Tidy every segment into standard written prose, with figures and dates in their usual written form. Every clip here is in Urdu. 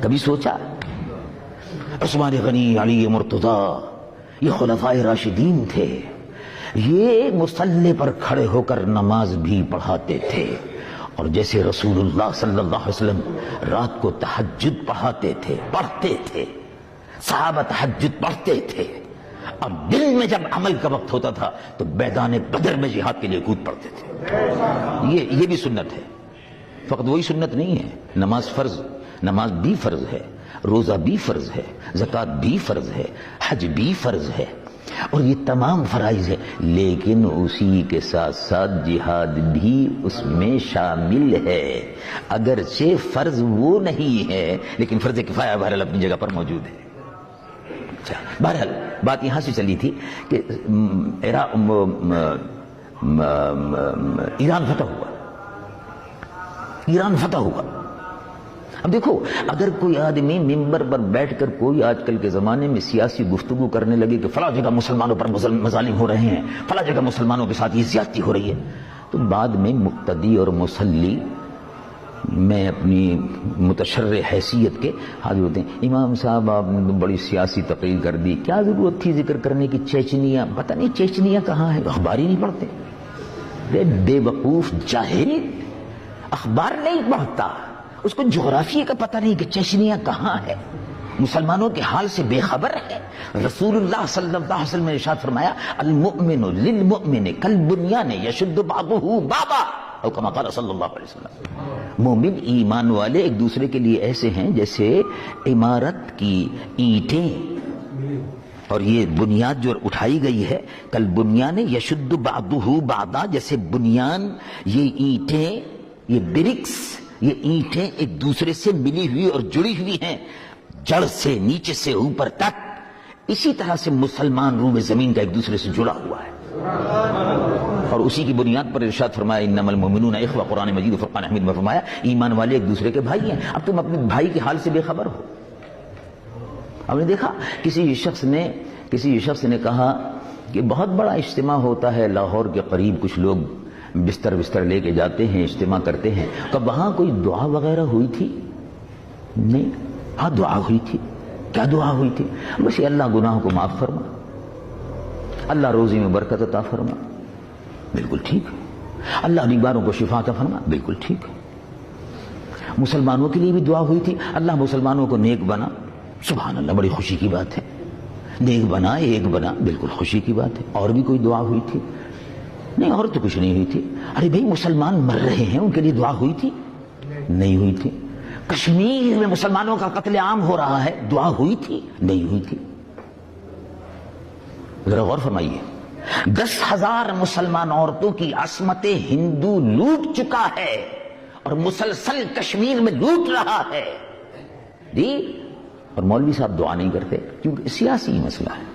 کبھی سوچا؟ عثمان غنی، علی مرتضیٰ، یہ خلفائے راشدین تھے، یہ مصلی پر کھڑے ہو کر نماز بھی پڑھاتے تھے، اور جیسے رسول اللہ صلی اللہ علیہ وسلم رات کو تہجد پڑھتے تھے، صحابہ تہجد پڑھتے تھے، اور دل میں جب عمل کا وقت ہوتا تھا تو میدان بدر میں جہاد کے لیے کود پڑتے تھے۔ یہ بھی سنت ہے، فقط وہی سنت نہیں ہے، نماز بھی فرض ہے، روزہ بھی فرض ہے، زکوٰۃ بھی فرض ہے، حج بھی فرض ہے، اور یہ تمام فرائض ہے، لیکن اسی کے ساتھ ساتھ جہاد بھی اس میں شامل ہے، اگرچہ فرض وہ نہیں ہے لیکن فرض کفایہ بہرحال اپنی جگہ پر موجود ہے۔ بہرحال بات یہاں سے چلی تھی کہ ایران فتح ہوا۔ اب دیکھو، اگر کوئی آدمی ممبر پر بیٹھ کر کوئی آج کل کے زمانے میں سیاسی گفتگو کرنے لگے کہ فلاں جگہ مسلمانوں پر مظالم ہو رہے ہیں، فلاں جگہ مسلمانوں کے ساتھ یہ زیادتی ہو رہی ہے، تو بعد میں مقتدی اور مسلی میں اپنی متشرع حیثیت کے حاضر ہوتے ہیں، امام صاحب آپ نے بڑی سیاسی تقریر کر دی، کیا ضرورت تھی ذکر کرنے کی؟ چیچنیا، پتہ نہیں چیچنیا کہاں ہے، اخبار ہی نہیں پڑھتے، بے وقوف جاہل اخبار نہیں پڑھتا، اس کو جغرافیے کا پتہ نہیں کہ چیچنیا کہاں ہے، مسلمانوں کے حال سے بے خبر ہے۔ رسول اللہ صلی اللہ علیہ وسلم نے ارشاد فرمایا، المؤمن للمؤمن کالبنیان یشد بعضہ بعضا، او کما قال صلی اللہ علیہ وسلم۔ مومن ایمان والے ایک دوسرے کے لیے ایسے ہیں جیسے عمارت کی اینٹیں، اور یہ بنیاد جو اٹھائی گئی ہے، کالبنیان یشد بعضہ بعضا، جیسے بنیان، یہ اینٹیں، یہ برکس، یہ اینٹیں ایک دوسرے سے ملی ہوئی اور جڑی ہوئی ہیں، جڑ سے نیچے سے اوپر تک، اسی طرح سے مسلمان روح زمین کا ایک دوسرے سے جڑا ہوا ہے، اور اسی کی بنیاد پر ارشاد فرمایا انما المؤمنون اخوہ، قرآن مجید و فرقان حمید میں فرمایا ایمان والے ایک دوسرے کے بھائی ہیں۔ اب تم اپنے بھائی کے حال سے بے خبر ہو۔ ہم نے دیکھا کسی شخص نے کہا کہ بہت بڑا اجتماع ہوتا ہے لاہور کے قریب، کچھ لوگ بستر لے کے جاتے ہیں، اجتماع کرتے ہیں، کہ وہاں کوئی دعا وغیرہ ہوئی تھی؟ نہیں۔ ہاں دعا ہوئی تھی۔ کیا دعا ہوئی تھی؟ بس اللہ گناہوں کو معاف فرما، اللہ روزی میں برکت عطا فرما، بالکل ٹھیک ہے، اللہ بیماروں کو شفا عطا فرما، بالکل ٹھیک ہے۔ مسلمانوں کے لیے بھی دعا ہوئی تھی، اللہ مسلمانوں کو نیک بنا، سبحان اللہ، بڑی خوشی کی بات ہے، نیک بنا، ایک بنا، بالکل خوشی کی بات ہے۔ اور بھی کوئی دعا ہوئی تھی؟ نہیں، اور تو کچھ نہیں ہوئی تھی۔ ارے بھئی مسلمان مر رہے ہیں، ان کے لیے دعا ہوئی تھی؟ نہیں ہوئی تھی۔ کشمیر میں مسلمانوں کا قتل عام ہو رہا ہے، دعا ہوئی تھی؟ نہیں ہوئی تھی۔ ذرا غور فرمائیے، 10,000 مسلمان عورتوں کی عصمت ہندو لوٹ چکا ہے اور مسلسل کشمیر میں لوٹ رہا ہے جی، اور مولوی صاحب دعا نہیں کرتے کیونکہ سیاسی مسئلہ ہے۔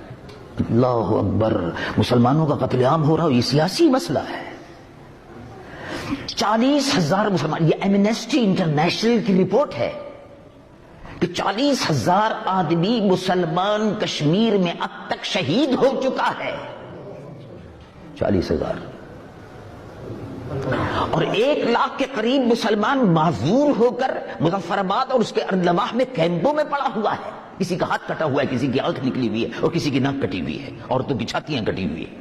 اللہ اکبر، مسلمانوں کا قتل عام ہو رہا ہے، یہ سیاسی مسئلہ ہے۔ 40,000 مسلمان، یہ ایمنسٹی انٹرنیشنل کی رپورٹ ہے کہ 40,000 آدمی مسلمان کشمیر میں اب تک شہید ہو چکا ہے، 40,000، اور 1 لاکھ کے قریب مسلمان معذور ہو کر مظفر آباد اور اس کے ارد میں کیمپوں میں پڑا ہوا ہے، کسی کا ہاتھ کٹا ہوا ہے، کسی کی آنکھ نکلی ہوئی ہے، اور کسی کی ناک کٹی ہوئی ہے، عورتوں کی چھاتیاں کٹی ہوئی ہے،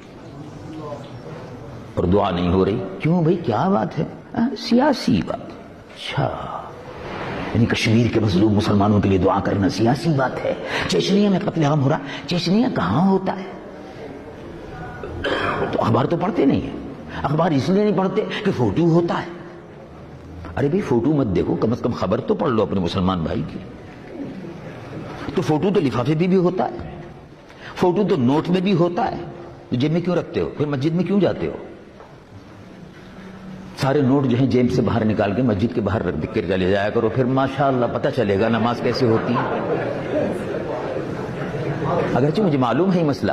اور دعا نہیں ہو رہی۔ کیوں بھائی، کیا بات ہے؟ سیاسی بات۔ اچھا، یعنی کشمیر کے مظلوم مسلمانوں کے لیے دعا کرنا سیاسی بات ہے۔ چیچنیا میں قتل عام ہو رہا، چیچنیا کہاں ہوتا ہے؟ تو اخبار تو پڑھتے نہیں ہیں، اخبار اس لیے نہیں پڑھتے کہ فوٹو ہوتا ہے۔ ارے بھائی فوٹو مت دیکھو، کم از کم خبر تو پڑھ لو اپنے مسلمان بھائی کی۔ تو فوٹو تو لفافے بھی ہوتا ہے، فوٹو تو نوٹ میں بھی ہوتا ہے، تو جیب میں کیوں رکھتے ہو؟ پھر مسجد میں کیوں جاتے ہو؟ سارے نوٹ جو ہیں جیب سے باہر نکال کے مسجد کے باہر رکھ کے چلے جایا کرو، پھر ماشاءاللہ پتہ چلے گا نماز کیسے ہوتی ہے۔ اگرچہ مجھے معلوم ہے یہ مسئلہ،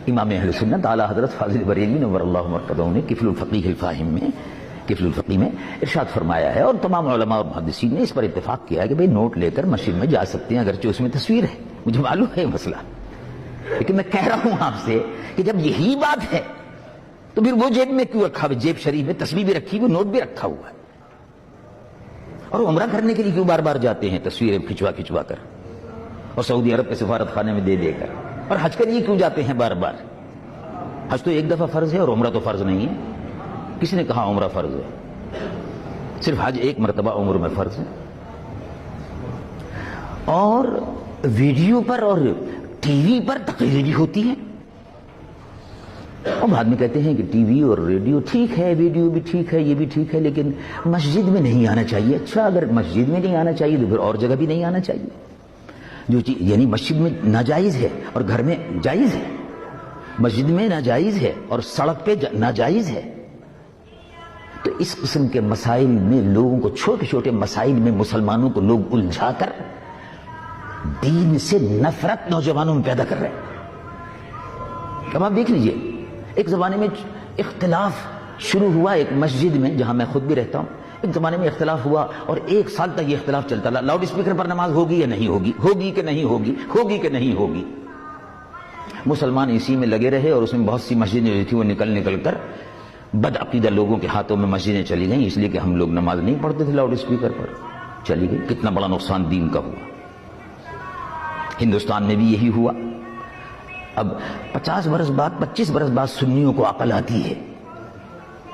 امام اہل سنت اعلیٰ حضرت فاضل بریلوی نور اللہ مرقدہ نے کفل الفقیہ الفاہم میں، کفل الفقیہ میں ارشاد فرمایا ہے، اور تمام علماء اور محدثین نے اس پر اتفاق کیا ہے کہ بھئی نوٹ لے کر مسجد میں جا سکتے ہیں اگرچہ اس میں تصویر ہے۔ مجھے معلوم ہے یہ مسئلہ، لیکن میں کہہ رہا ہوں آپ سے کہ جب یہی بات ہے تو پھر وہ جیب میں کیوں رکھا ہوا؟ جیب شریف میں تصویر بھی رکھی ہوئی، نوٹ بھی رکھا ہوا ہے، اور عمرہ کرنے کے لیے کیوں بار بار جاتے ہیں تصویریں کھچوا کر اور سعودی عرب کے سفارت خانے میں دے کر؟ اور حج کے لیے کیوں جاتے ہیں بار بار؟ حج تو ایک دفعہ فرض ہے اور عمرہ تو فرض نہیں ہے. کس نے کہا عمرہ فرض ہے؟ صرف حج ایک مرتبہ عمر میں فرض ہے. اور ویڈیو پر اور ٹی وی پر تقریریں بھی ہوتی ہیں اور بعد میں کہتے ہیں کہ ٹی وی اور ریڈیو ٹھیک ہے، ویڈیو بھی ٹھیک ہے، یہ بھی ٹھیک ہے، لیکن مسجد میں نہیں آنا چاہیے. اچھا، اگر مسجد میں نہیں آنا چاہیے تو پھر اور جگہ بھی نہیں آنا چاہیے. جو چیز یعنی مسجد میں ناجائز ہے اور گھر میں جائز ہے، مسجد میں ناجائز ہے اور سڑک پہ ناجائز ہے. تو اس قسم کے مسائل میں لوگوں کو، چھوٹے چھوٹے مسائل میں مسلمانوں کو لوگ الجھا کر دین سے نفرت نوجوانوں میں پیدا کر رہے ہیں. اب آپ دیکھ لیجئے، ایک زمانے میں اختلاف شروع ہوا ایک مسجد میں جہاں میں خود بھی رہتا ہوں. ایک زمانے میں اختلاف ہوا اور ایک سال تک یہ اختلاف چلتا رہا، لاؤڈ اسپیکر پر نماز ہوگی یا نہیں ہوگی، ہوگی کہ نہیں ہوگی، ہوگی کہ نہیں ہوگی. مسلمان اسی میں لگے رہے اور اس میں بہت سی مسجدیں جو تھی وہ نکل کر بد عقیدہ لوگوں کے ہاتھوں میں مسجدیں چلی گئیں، اس لیے کہ ہم لوگ نماز نہیں پڑھتے تھے لاؤڈ اسپیکر پر، چلی گئی. کتنا بڑا نقصان دین کا ہوا. ہندوستان میں بھی یہی ہوا. اب 50 برس بعد، 25 برس بعد سنیوں کو عقل آتی ہے.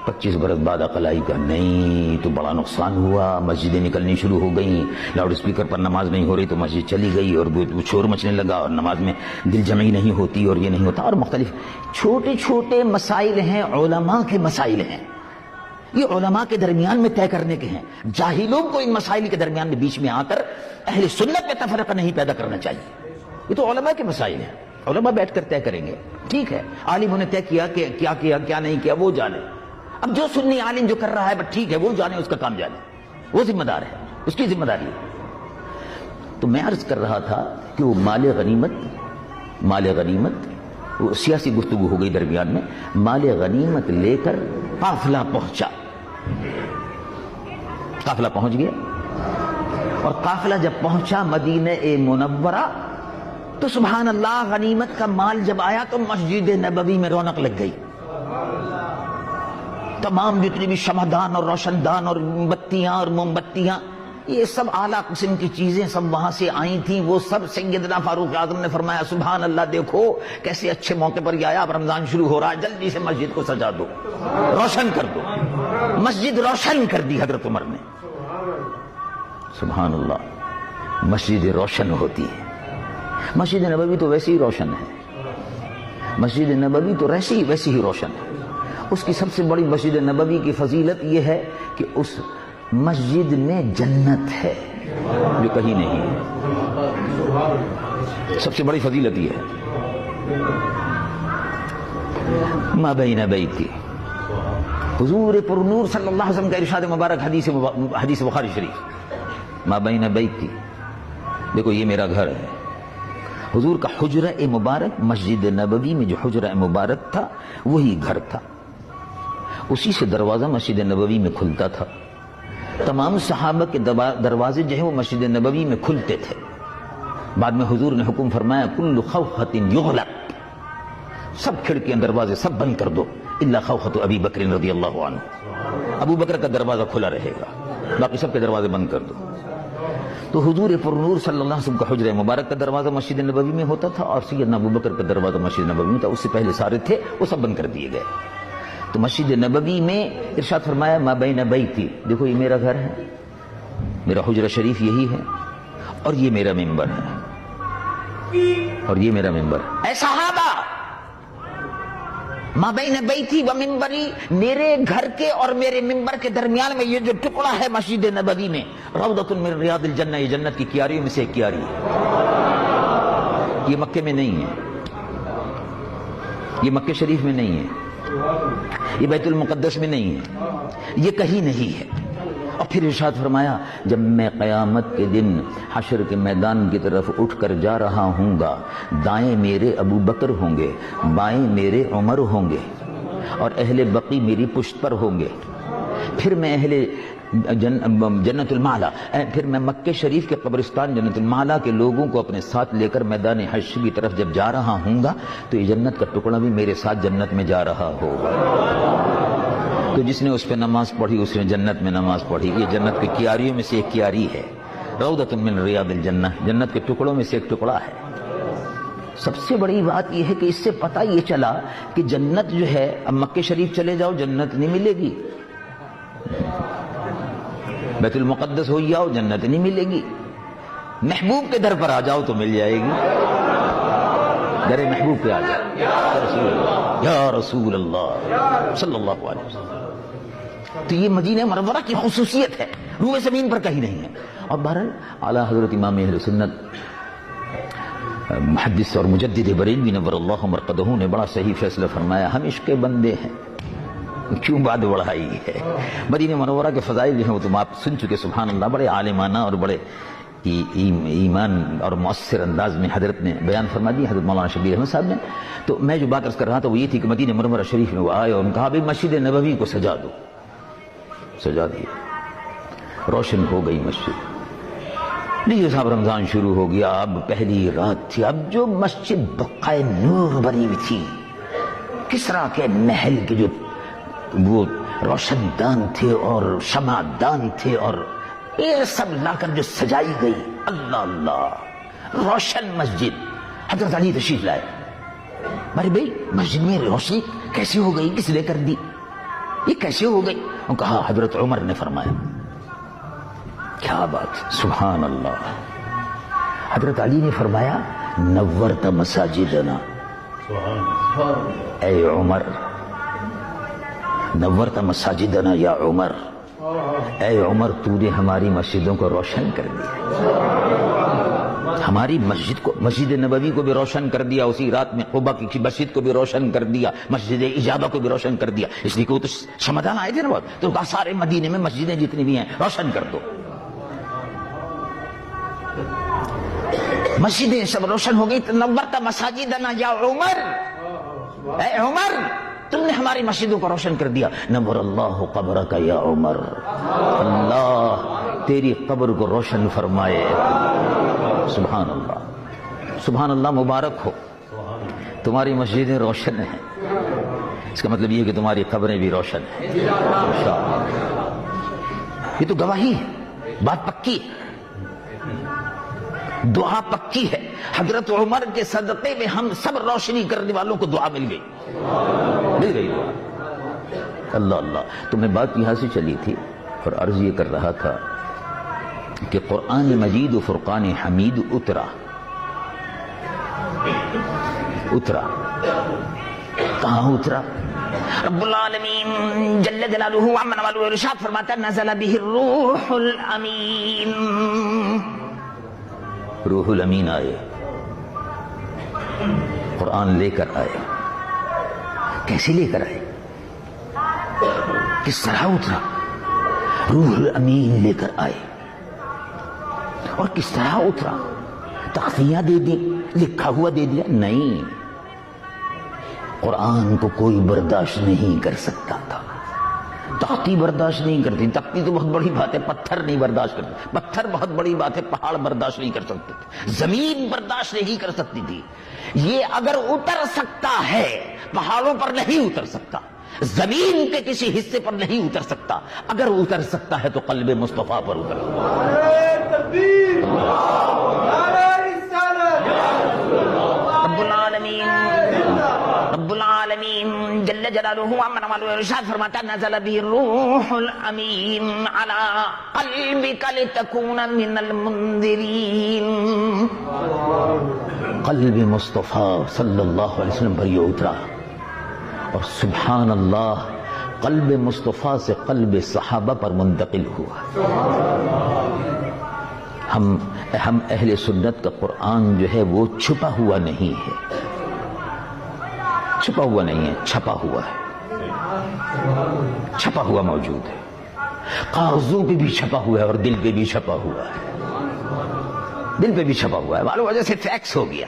25 برس بعد عقل آئی کہ نہیں، تو بڑا نقصان ہوا، مسجدیں نکلنی شروع ہو گئیں، لاؤڈ اسپیکر پر نماز نہیں ہو رہی تو مسجد چلی گئی اور وہ شور مچنے لگا اور نماز میں دل جمعی نہیں ہوتی اور یہ نہیں ہوتا. اور مختلف چھوٹے چھوٹے مسائل ہیں، علماء کے مسائل ہیں، یہ علماء کے درمیان میں طے کرنے کے ہیں. جاہلوں کو ان مسائل کے درمیان میں بیچ میں آ کر اہل سنت میں تفرقہ نہیں پیدا کرنا چاہیے. یہ تو علماء کے مسائل ہیں، علماء بیٹھ کر طے کریں گے. ٹھیک ہے، عالموں نے طے کیا کہ کیا کیا کیا نہیں کیا وہ جانے. اب جو سنی عالم جو کر رہا ہے بس ٹھیک ہے، وہ جانے، اس کا کام جانے، وہ ذمہ دار ہے، اس کی ذمہ داری ہے. تو میں عرض کر رہا تھا کہ وہ مال غنیمت وہ سیاسی گفتگو ہو گئی درمیان میں. مال غنیمت لے کر قافلہ پہنچا، قافلہ پہنچ گیا اور قافلہ جب پہنچا مدینہ منورہ تو سبحان اللہ، غنیمت کا مال جب آیا تو مسجد نبوی میں رونق لگ گئی. تمام جتنی بھی شمعدان اور روشن دان اور بتیاں اور موم بتیاں، یہ سب اعلیٰ قسم کی چیزیں سب وہاں سے آئی تھیں. وہ سب سیدنا فاروق اعظم نے فرمایا سبحان اللہ، دیکھو کیسے اچھے موقع پر یہ آیا، اب رمضان شروع ہو رہا ہے، جلدی سے مسجد کو سجا دو، روشن کر دو. مسجد روشن کر دی حضرت عمر نے. سبحان اللہ، مسجد روشن ہوتی ہے. مسجد نبوی تو ویسے ہی روشن ہے، مسجد نبوی تو ویسی ہی روشن ہے. اس کی سب سے بڑی مسجد نبوی کی فضیلت یہ ہے کہ اس مسجد میں جنت ہے جو کہیں نہیں ہے. سب سے بڑی فضیلت یہ ہے. ما بین بیتی، حضور پر نور صلی اللہ علیہ وسلم کا ارشاد مبارک، حدیث بخاری شریف، ما بین بیتی، دیکھو یہ میرا گھر ہے. حضور کا حجرہ مبارک مسجد نبوی میں جو حجرہ مبارک تھا وہی گھر تھا. اسی سے دروازہ مسجد نبوی میں کھلتا تھا. تمام صحابہ کے دروازے جو ہیں وہ مسجد نبوی میں کھلتے تھے. بعد میں حضور نے حکم فرمایا کل خوخۃ یغلق، سب کھڑکیاں دروازے سب بند کر دو الا خوخۃ ابی بکر رضی اللہ عنہ، ابو بکر کا دروازہ کھلا رہے گا، باقی سب کے دروازے بند کر دو. تو حضور پر نور صلی اللہ علیہ وسلم کا حجرہ مبارک کا دروازہ مسجد نبوی میں ہوتا تھا اور سیدنا ابو بکر کا دروازہ مسجد نبوی میں تھا. اس سے پہلے سارے تھے وہ سب بند کر دیے گئے. تو مسجد نبوی میں ارشاد فرمایا ما بین بیتی، دیکھو یہ میرا گھر ہے، میرا حجرہ شریف یہی ہے اور یہ میرا ممبر ہے، اور یہ میرا ممبر ہے. اے صحابہ، ما بین بیتی و منبری، میرے گھر کے اور میرے ممبر کے درمیان میں یہ جو ٹکڑا ہے مسجد نبوی میں، روضۃ من ریاض الجنہ، یہ جنت کی کیاریوں میں سے ایک کیاری ہے. یہ مکے میں نہیں ہے، یہ مکہ شریف میں نہیں ہے، یہ بیت المقدس میں نہیں ہے، یہ کہیں نہیں ہے. اور پھر ارشاد فرمایا جب میں قیامت کے دن حشر کے میدان کی طرف اٹھ کر جا رہا ہوں گا، دائیں میرے ابو بکر ہوں گے، بائیں میرے عمر ہوں گے اور اہل بقی میری پشت پر ہوں گے. پھر میں اہل جنت المعلا، پھر میں مکہ شریف کے قبرستان جنت المعلا کے لوگوں کو اپنے ساتھ لے کر میدان حشر کی طرف جب جا رہا ہوں گا تو یہ جنت کا ٹکڑا بھی میرے ساتھ جنت میں جا رہا ہوگا. تو جس نے اس پہ نماز پڑھی اس نے جنت میں نماز پڑھی. یہ جنت کی کیاریوں میں سے ایک کیاری ہے. روضۃ من ریاض الجنہ, جنت کے ٹکڑوں میں سے ایک ٹکڑا ہے. سب سے بڑی بات یہ ہے کہ اس سے پتہ یہ چلا کہ جنت جو ہے, اب مکہ شریف چلے جاؤ جنت نہیں ملے گی, بیت المقدس ہو جاؤ جنت نہیں ملے گی, محبوب کے در پر آ جاؤ تو مل جائے گی. در محبوب پہ آ جاؤ, یا رسول اللہ صلی اللہ علیہ وسلم. تو یہ مدینہ منورہ کی خصوصیت ہے, روئے زمین پر کہیں نہیں ہے. اور بہرحال اعلیٰ حضرت امام اہل سنت محدث اور مجدد بریلوی نور اللہ مرقدہ نے بڑا صحیح فیصلہ فرمایا. ہم عشق کے بندے ہیں, کیوں بات بڑھائی ہے. مدینہ منورہ کے فضائل جو ہیں وہ تم آپ سن چکے, سبحان اللہ, بڑے عالمانہ اور بڑے ایمان اور مؤثر انداز میں حضرت نے بیان فرما دی, حضرت مولانا شبیر احمد صاحب نے. تو میں جو بات عرض کر رہا تھا وہ یہ تھی کہ مدینہ منورہ شریف میں وہ آئے اور کہا بھائی مسجد نبوی کو سجا دو. سجا دیا, روشن ہو گئی مسجد. لیجیے صاحب, رمضان شروع ہو گیا, اب پہلی رات تھی. اب جو مسجد بقائے نور بنی ہوئی تھی, کسرا کے محل کے جو وہ روشن دان تھے اور شمع دان تھے اور یہ سب لا کر جو سجائی گئی, اللہ اللہ, روشن مسجد. حضرت علی تشریف لائے. بھائی مسجد میں روشنی کیسے ہو گئی, کس نے کر دی, یہ کیسے ہو گئی؟ انہوں نے کہا حضرت عمر نے فرمایا. کیا بات, سبحان اللہ. حضرت علی نے فرمایا نورت مساجدنا, اے عمر, نورت مساجدنا یا عمر, اے عمر تو نے ہماری مسجدوں کو روشن کر دیا. ہماری مسجد کو, مسجد نبوی کو بھی روشن کر دیا, اسی رات میں قباء کی مسجد کو بھی روشن کر دیا, مسجد اجابہ کو بھی روشن کر دیا. اس لیے کہ وہ تو شمعدان آئے تھے نا بہت, تو کہا سارے مدینے میں مسجدیں جتنی بھی ہیں روشن کر دو. مسجدیں سب روشن ہو گئی. نورت مساجدنا یا عمر, اے عمر تم نے ہماری مسجدوں کو روشن کر دیا. نور اللہ قبرک یا عمر, اللہ تیری قبر کو روشن فرمائے. سبحان اللہ, سبحان اللہ, مبارک ہو, تمہاری مسجدیں روشن ہیں. اس کا مطلب یہ کہ تمہاری قبریں بھی روشن ہیں. یہ تو گواہی ہے, بات پکی ہے, دعا پکی ہے. حضرت عمر کے صدقے میں ہم سب روشنی کرنے والوں کو دعا مل گئی, مل گئی دعا. اللہ اللہ. تو میں بات یہاں سے چلی تھی اور عرض یہ کر رہا تھا کہ قرآن مجید و فرقان حمید اترا. کہاں اترا؟ رب العالمین جل جلالہ عمن والہ ارشاد فرماتا نزل به الروح الامین. روح الامین آئے, قرآن لے کر آئے. کیسے لے کر آئے, کس طرح اترا؟ روح الامین لے کر آئے. اور کس طرح اترا؟ تخفیاں دے دی, لکھا ہوا دے دیا؟ نہیں, قرآن کو کوئی برداشت نہیں کر سکتا تھا. تختی برداشت نہیں کرتی, تختی تو بہت بڑی بات ہے, پتھر نہیں برداشت کرتے, پتھر بہت بڑی بات ہے, پہاڑ برداشت نہیں کر سکتے تھے, زمین برداشت نہیں کر سکتی تھی. یہ اگر اتر سکتا ہے پہاڑوں پر نہیں اتر سکتا, زمین کے کسی حصے پر نہیں اتر سکتا. اگر اتر سکتا ہے تو قلب مصطفیٰ پر اتر سکتا. رب العالمین جل جلالہ عمن والہ ارشاد فرماتا نزل به الروح الامین علی قلبک لتکون من المنذرین. قلب مصطفیٰ صلی اللہ علیہ وسلم پر یہ اترا. اور سبحان اللہ, قلب مصطفیٰ سے قلب صحابہ پر منتقل ہوا. ہم اہل سنت کا قرآن جو ہے وہ چھپا ہوا نہیں ہے, چھپا ہوا نہیں ہے, چھپا ہوا ہے, چھپا ہوا موجود ہے. کاغذوں پہ بھی چھپا ہوا ہے اور دل پہ بھی چھپا ہوا ہے, دل پہ بھی چھپا ہوا ہے. معلوم وجہ سے فیکس ہو گیا.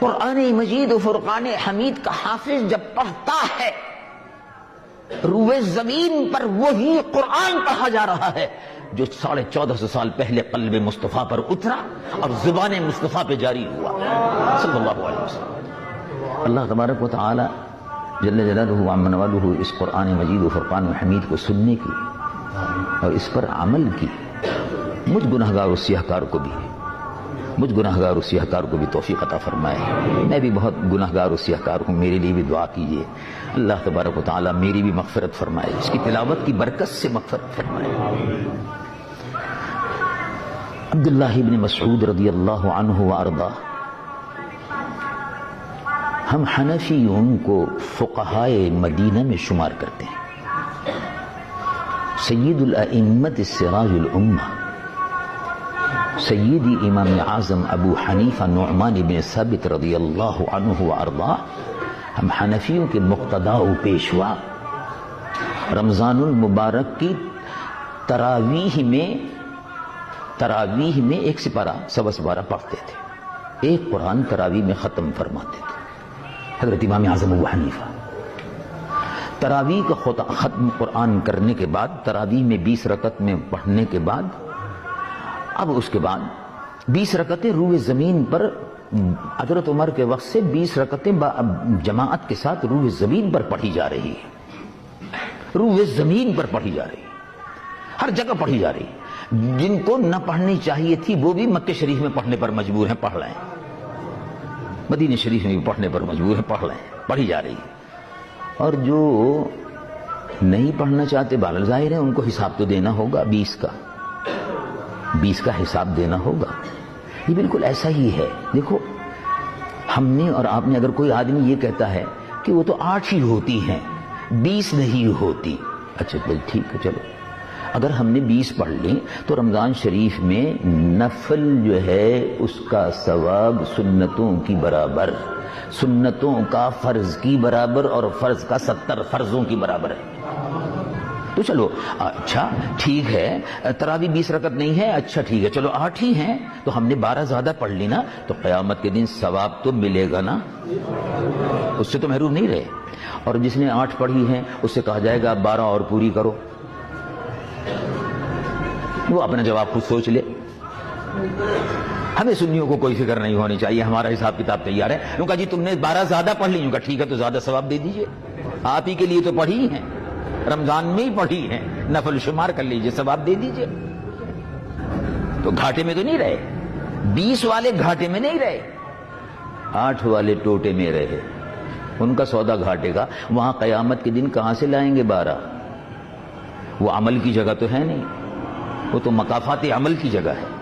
قرآن مجید و فرقان حمید کا حافظ جب پڑھتا ہے روئے زمین پر وہی قرآن پڑھا جا رہا ہے جو 1450 سال پہلے قلب مصطفیٰ پر اترا اور زبان مصطفیٰ پہ جاری ہوا صلی اللہ علیہ وسلم. اللہ تبارک و تعالی جل جلالہ و عم نوالہ اس قرآن مجید و فرقان حمید کو سننے کی اور اس پر عمل کی مجھ گناہگار و سیاہکار کو بھی توفیق عطا فرمائے۔ میں بھی بہت گناہگار و سیاہکار ہوں، میرے لیے بھی دعا کیجیے، اللہ تبارک و تعالیٰ میری بھی مغفرت فرمائے، اس کی تلاوت کی برکت سے مغفرت فرمائے۔ عبداللہ ابن مسعود رضی اللہ عنہ وارضاہ، ہم حنفیوں کو فقہائے مدینہ میں شمار کرتے ہیں۔ سید الائمت سراج الامہ، سیدی امام اعظم ابو حنیفہ نعمان بن ثابت رضی اللہ عنہ وارضاہ، ہم حنفیوں کے مقتداء و پیشوا رمضان المبارک کی تراویح میں ایک سپارہ سوا سپارہ پڑھتے تھے، ایک قرآن تراویح میں ختم فرماتے تھے۔ حضرت امام اعظم ابو حنیفہ تراویح کا ختم قرآن کرنے کے بعد، تراویح میں 20 رکعت میں پڑھنے کے بعد، اب اس کے بعد 20 رکعتیں روئے زمین پر، حضرت عمر کے وقت سے 20 رکعتیں جماعت کے ساتھ روئے زمین پر پڑھی جا رہی ہے، روئے زمین پر پڑھی جا رہی ہے، ہر جگہ پڑھی جا رہی ہے۔ جن کو نہ پڑھنی چاہیے تھی وہ بھی مکہ شریف میں پڑھنے پر مجبور ہیں، پڑھ لیں، مدینہ شریف میں بھی پڑھنے پر مجبور ہیں، پڑھ لیں، پڑھی جا رہی ہے۔ اور جو نہیں پڑھنا چاہتے بہرحال ظاہر ہے ان کو حساب تو دینا ہوگا، 20 کا حساب دینا ہوگا۔ یہ بالکل ایسا ہی ہے۔ دیکھو ہم نے اور آپ نے، اگر کوئی آدمی یہ کہتا ہے کہ وہ تو 8 ہی ہوتی ہیں 20 نہیں ہوتی، اچھا بھائی ٹھیک ہے، چلو اگر ہم نے 20 پڑھ لی تو رمضان شریف میں نفل جو ہے اس کا ثواب سنتوں کی برابر، سنتوں کا فرض کی برابر، اور فرض کا 70 فرضوں کی برابر ہے۔ تو چلو اچھا ٹھیک ہے، تراویح 20 رکعت نہیں ہے، اچھا ٹھیک ہے، چلو 8 ہی ہیں تو ہم نے 12 زیادہ پڑھ لی نا، تو قیامت کے دن ثواب تو ملے گا نا، اس سے تو محروم نہیں رہے۔ اور جس نے 8 پڑھی ہیں اس سے کہا جائے گا 12 اور پوری کرو، وہ اپنا جواب خود سوچ لے۔ ہمیں سنیوں کو کوئی فکر نہیں ہونی چاہیے، ہمارا حساب کتاب تیار ہے۔ انہوں نے کہا جی تم نے 12 زیادہ پڑھ لی، کہا ٹھیک ہے تو زیادہ ثواب دے دیجئے، آپ ہی کے لیے تو پڑھی ہیں، رمضان میں ہی پڑھی ہیں، نفل شمار کر لیجئے، ثواب دے دیجئے۔ تو گھاٹے میں تو نہیں رہے، 20 والے گھاٹے میں نہیں رہے، 8 والے ٹوٹے میں رہے، ان کا سودا گھاٹے کا۔ وہاں قیامت کے دن کہاں سے لائیں گے 12؟ وہ عمل کی جگہ تو ہے نہیں، وہ تو مقافات عمل کی جگہ ہے۔